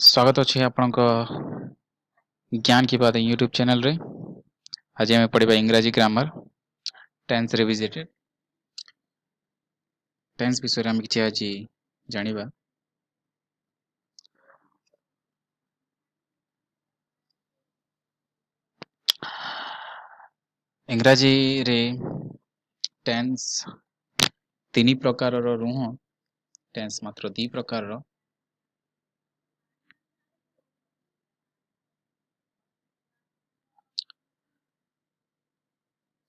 स्वागत अच्छे आपन ज्ञान की बात यूट्यूब चैनल रे। आज आम पढ़ा इंग्राजी ग्रामर टेन्स रिविजिटेड टेन्स विषय आम कि आज जानिबा। इंग्राजी रे टेन्स तीन प्रकार रुह टेन्स मात्र दी प्रकार।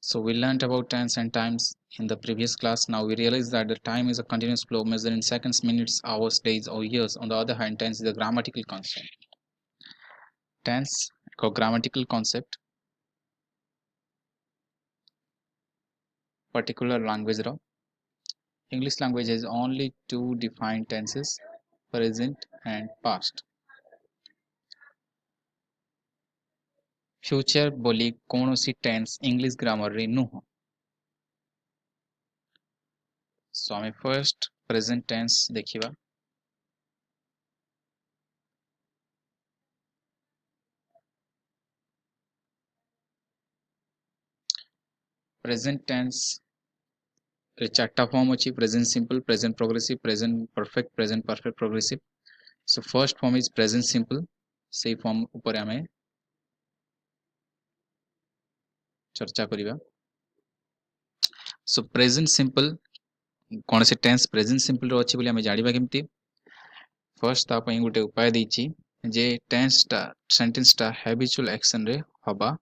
So we learned about tense and times in the previous class. Now we realize that the time is a continuous flow measured in seconds, minutes, hours, days or years. On the other hand, tense is a grammatical concept. Tense a grammatical concept, particular language. English language has only two defined tenses, present and past. Future बोली कौन सी tense English grammar रे नुह। सो आम first present tense देखिबा। Present tense रे चारटा form अछि, present simple, present progressive, present perfect progressive. So first form is present simple. से form ऊपर आम चर्चा करिबा। सो प्रेजेंट सिंपल कौन से टेंस प्रेजेंट सिंपल रो अछि बोली आम जानिबा केमती। फर्स्ट ता पई गुटे उपाय देछि जे टेंस टा सेंटेंस टा हैबिचुअल एक्शन रे हबा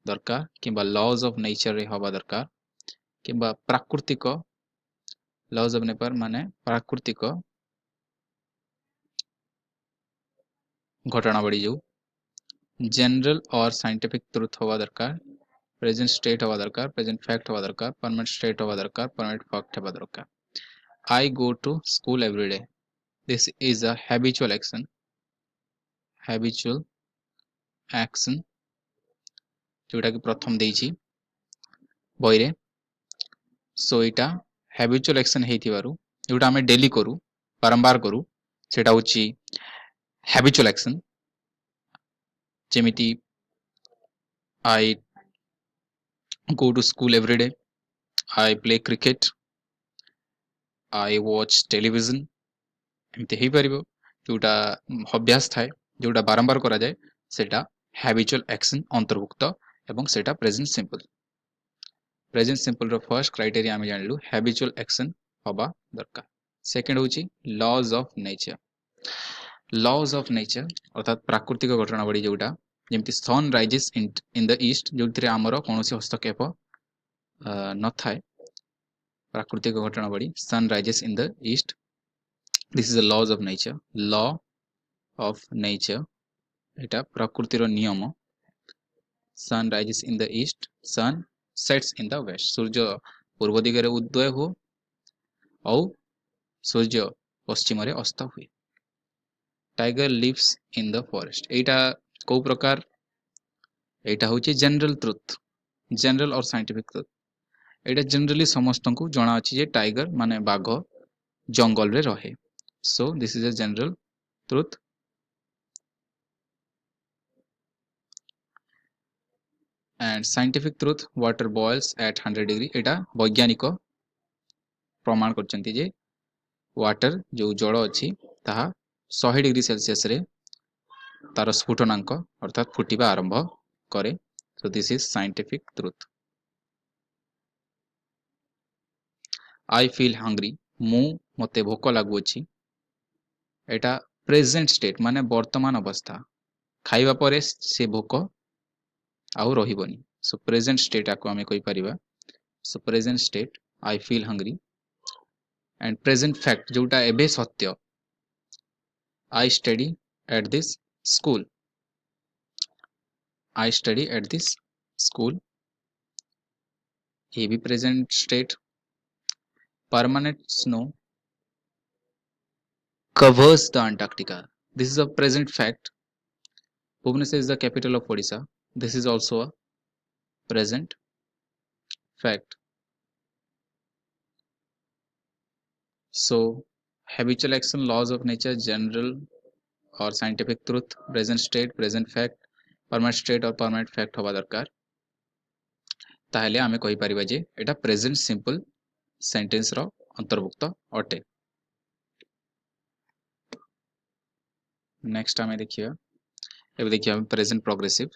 दरकार किंबा लॉज ऑफ नेचर रे हबा दरकार किंबा प्राकृतिक लॉज ऑफ नेचर माने प्राकृतिक घटनावली जो जनरल और साइंटिफिक ट्रुथ हवा दरकार, प्रेजेंट स्टेट हवा दरकार, प्रेजेंट फैक्ट हवा दरकार, परमानेंट स्टेट हवा दरकार, परमानेंट फैक्ट हवा दरकार। I go to school every day. This is a habitual action. Habitual action जोटा कि प्रथम देइछि बहिरे। सो इटा habitual action हेतिबारु जोटा हमें डेली करू बारंबार करू सेटा होछि habitual action। जेमिति I go to school every day, I play cricket, I watch television। एमती हेई परिबो जोटा अभ्यास थाए जोटा बारंबार करा जाए सेटा habitual action अंतर्भुक्त एवं सेटा प्रेजेंट सिंपल। प्रेजेंट सिंपल रो फर्स्ट क्राइटेरिया आमे जानलु habitual action हबा दरकार। सेकंड होछि laws of nature. Laws of nature अर्थात प्राकृतिक घटनावली जोटा जेमति sun rises in the east जोथिरे हमर कोनोसी हस्तक्षेप न थाए। प्राकृतिक घटनावली sun rises in the east, this is the laws of nature. Law of nature एटा प्रकृतिर नियम। Sun rises in the east, sun sets in the waste. सूर्य पूर्व दिगरे उदय हो और सूर्य पश्चिम रे अस्त हुए। Tiger lives in the forest एटा को प्रकार एटा होछि जनरल ट्रुथ, जनरल और साइंटिफिक ट्रुथ। एटा जनरली समस्त को जना अछि जे टाइगर माने बाघ जंगल रे रहे। So this is a general truth. And scientific truth water boils at 100 degree एटा वैज्ञानिक प्रमाण करचंती जे वाटर जो जल अछि ताहा 100 डिग्री सेल्सियस रे तार स्फुटनांक अर्थात फुटिबा आरंभ करे। सो this is scientific truth. I feel hungry मु मते भोक लागु अछि एटा प्रेजेंट स्टेट माने वर्तमान अवस्था। खाइबा परे से भोक आउ रहिबनी। सो प्रेजेंट स्टेट आको हमें कहि परिबा। So present state I feel hungry and present fact जोटा एबे सत्य I study at this school. I study at this school ये भी present state. Permanent snow covers the Antarctica. This is a present fact. Bhubaneswar is the capital of Odisha. This is also a present fact. So habitual action, laws of nature, general और scientific truth, present state, present fact, permanent state और permanent fact हवा दरकार, ताहले आमे कहि परिबा जे एटा present simple sentence रो अंतर्भुक्त अटे। Next आमे देखिया, एबे देखिया प्रेजेंट प्रोग्रेसिव,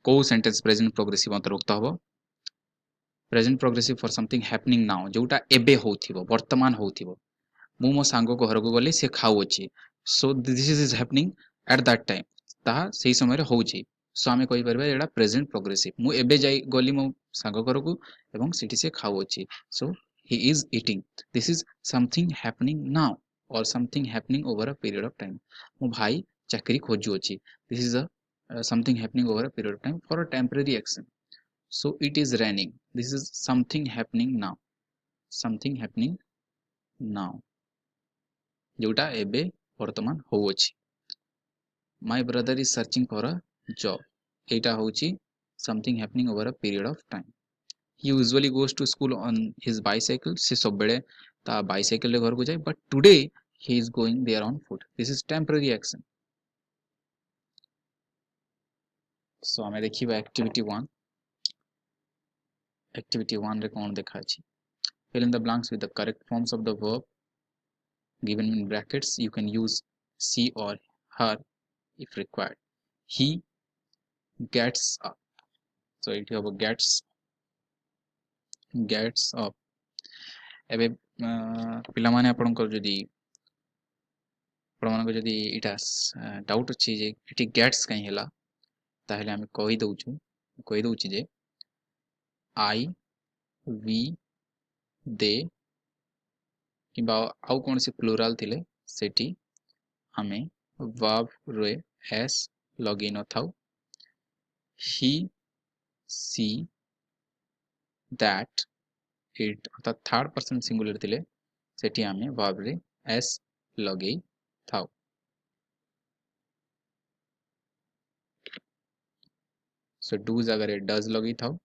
को सेंटेंस प्रेजेंट प्रोग्रेसिव अंतर्भुक्त हबो, present progressive for something happening now, जोटा एबे होथिबो, वर्तमान होथिबो। मु मो सांगो को घरको गली से खाउ अछि, सो this is happening at that time, ताहा सेही समय रे होउछि, सो आमे कहि परबा एडा प्रेजेंट प्रोग्रेसिव। मु एबे जाई गली मो सांगो घरको एवं सिटी से खाउ अछि, so he is eating, this is something happening now और something happening over a period of time. मो भाई चाकरी खोजु अछि, this is a something happening over a period of time for a temporary action, so it is raining, this is something happening now, something happening now जोटा एबे वर्तमान हो अछि। My brother is searching for a job, एटा होछि something happening over a period of time. He usually goes to school on his bicycle, से सब बेले ता बाइसाइकिल रे घर को जाय, but today he is going there on foot, this is temporary action. So हमें देखिबा एक्टिविटी 1, एक्टिविटी 1 रे कोन देखा अछि, fill in the blanks with the correct forms of the verb given in brackets, you can use she or her if required। he gets up, so it have a gets up। एबे पिला माने आपन को जदी प्रमाण को जदी इटा डाउट अछि जे इटी गेट्स कहीं हला, ताहले हम कहि दउछु जे आई, वी, दे किबा आउ कोन से प्लुराल थिले सेठी हमें वर्ब रे एस लगे न थाउ। ही, सी, दैट, इट अर्थात थर्ड पर्सन सिंगुलर थिले सेठी हमें वर्ब रे एस लगे थाउ। सो डू जगह रे डज लगे थाउ,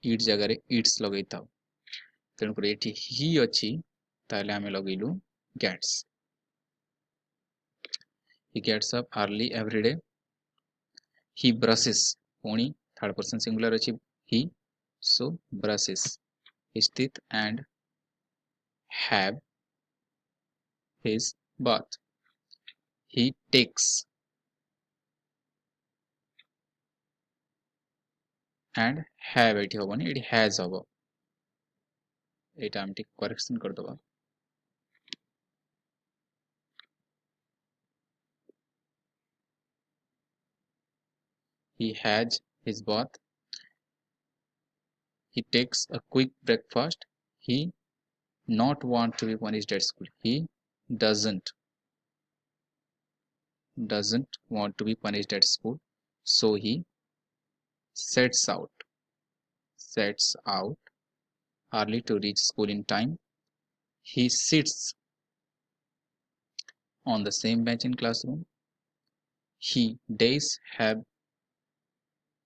इट जगह रे इट्स लगे थाउ, तेणु कर एठी ही अछि ताले हमें लगेलु gets. he gets up early every day, he brushes, पुणी थर्ड पर्सन सिंगुलर अछि he, so brushes his teeth and have his bath, he takes and have एठी होबनी, एठी has होबो, एटा हम ठीक करेक्शन कर दबा। he has his bath, he takes a quick breakfast, he not want to be punished at school, he doesn't want to be punished at school, so he sets out early to reach school in time, he sits on the same bench in classroom, he days have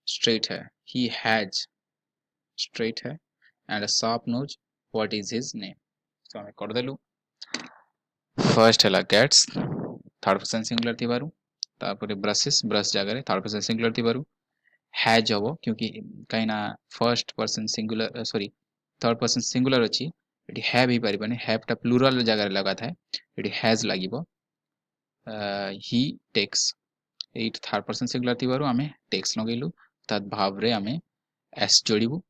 straight hair, he has straight hair and a sharp nose, what is his name। so हमें कर देलु, first हैला gets third person singular थिबारु, तापर brushes brush जगह रे third person singular थिबारु has हबो, क्योंकि काइना first person singular sorry third person singular अछि, एटी हैव ही परिबने, हैव टा प्लुरल जगह रे लगा थाए, एटी हैज लागिबो। ही टेक्स, एट थर्ड पर्सन सिंगुलर थिबारु हमें टेक्स लगेलु, तद भाव रे हमें एस जोड़िबु।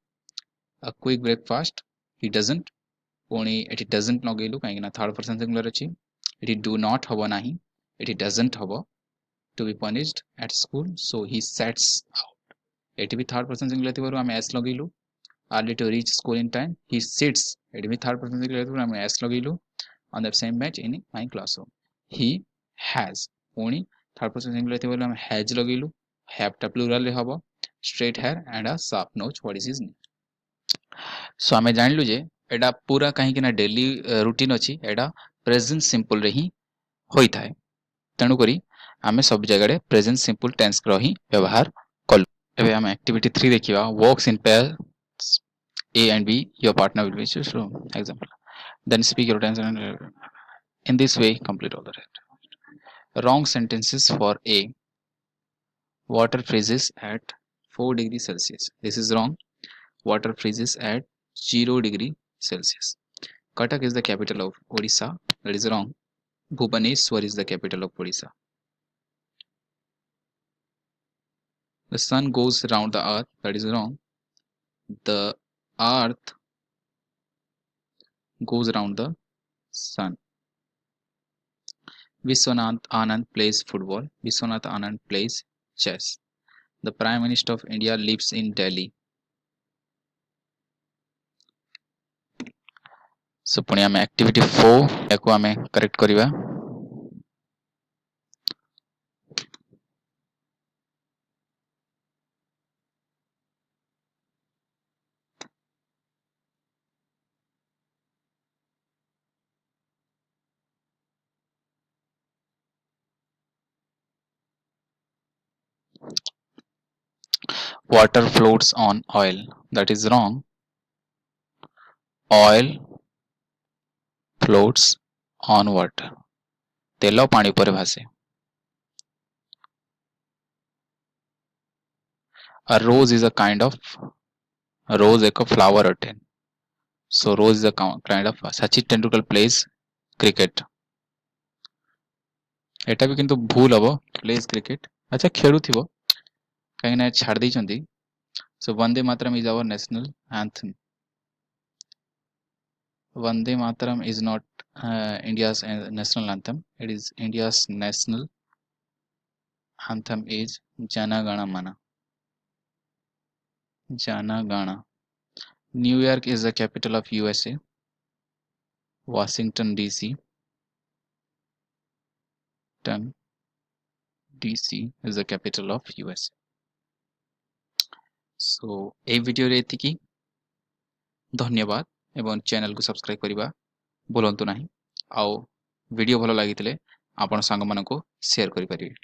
A quick breakfast, he doesn't, पुणी एटी डजंट लगेलु काहे ना थर्ड पर्सन सिंगुलर अछि, एटी डू नॉट हबो नाही, एटी डजंट हबो। To be punished at school, so he sets out, एटी भी थर्ड पर्सन सिंगुलर थिबारु हमें एस लगेलु। Early to reach school in time, he sits, एटी भी थर्ड पर्सन सिंगुलर थिबारु हमें एस लगेलु on the same bench in my classroom. He has, पुणी थर्ड पर्सन सिंगुलर थिबारु हमें हैज लगेलु, हैव टा प्लुरल रे हबो, straight hair and a sharp nose, what is his name. सो हमें जानलु जे एडा पूरा कहीं कि ना डेली रूटीन अछि, एडा प्रेजेंट सिंपल रे ही होई थाए, तेणु करी आमे सब जगह रे प्रेजेंट सिंपल टेंस रो ही व्यवहार कलु। एबे हम एक्टिविटी 3 देखिबा, works in pairs A and B, your partner will be so example, then speak your tense and in this way complete all the rest। Wrong sentences for A. Water freezes at 4 degrees Celsius. This is wrong. Water freezes at 0 degree Celsius. Cuttack is the capital of Odisha. That is wrong. Bhubaneswar is the capital of Odisha. The sun goes around the earth. That is wrong. The earth goes around the sun. Vishwanath Anand plays football. Vishwanath Anand plays chess. The Prime Minister of India lives in Delhi. So पुणी आम activity 4 याको आम correct करिवा. Water floats on oil. That is wrong. Oil floats on water. तेल पानी पर भासे. A rose is a kind of rose एक flower अटे. So rose is a kind of Sachin Tendulkar plays cricket. एटा भी किंतु भूल हबो. Plays cricket. अच्छा खेलु थिबो कहीं ना छाड़ दी चंदी. So Vande Mataram is our national anthem. Vande Mataram is not India's national anthem. It is India's national anthem is Jana Gana Mana. Jana Gana. New York is the capital of USA. Washington DC. DC is the capital of USA. So এই ভিডিওରେ ଏତିକି. ଧନ୍ୟବାଦ ଏବଂ ଚ୍ୟାନେଲକୁ subscribe କରିବା ଭୁଲନ୍ତୁ ନାହିଁ. ଆଉ video ଭଲ ଲାଗିଥିଲେ ଆପଣ ସାଙ୍ଗମାନଙ୍କୁ ସେୟାର କରିପାରିବେ.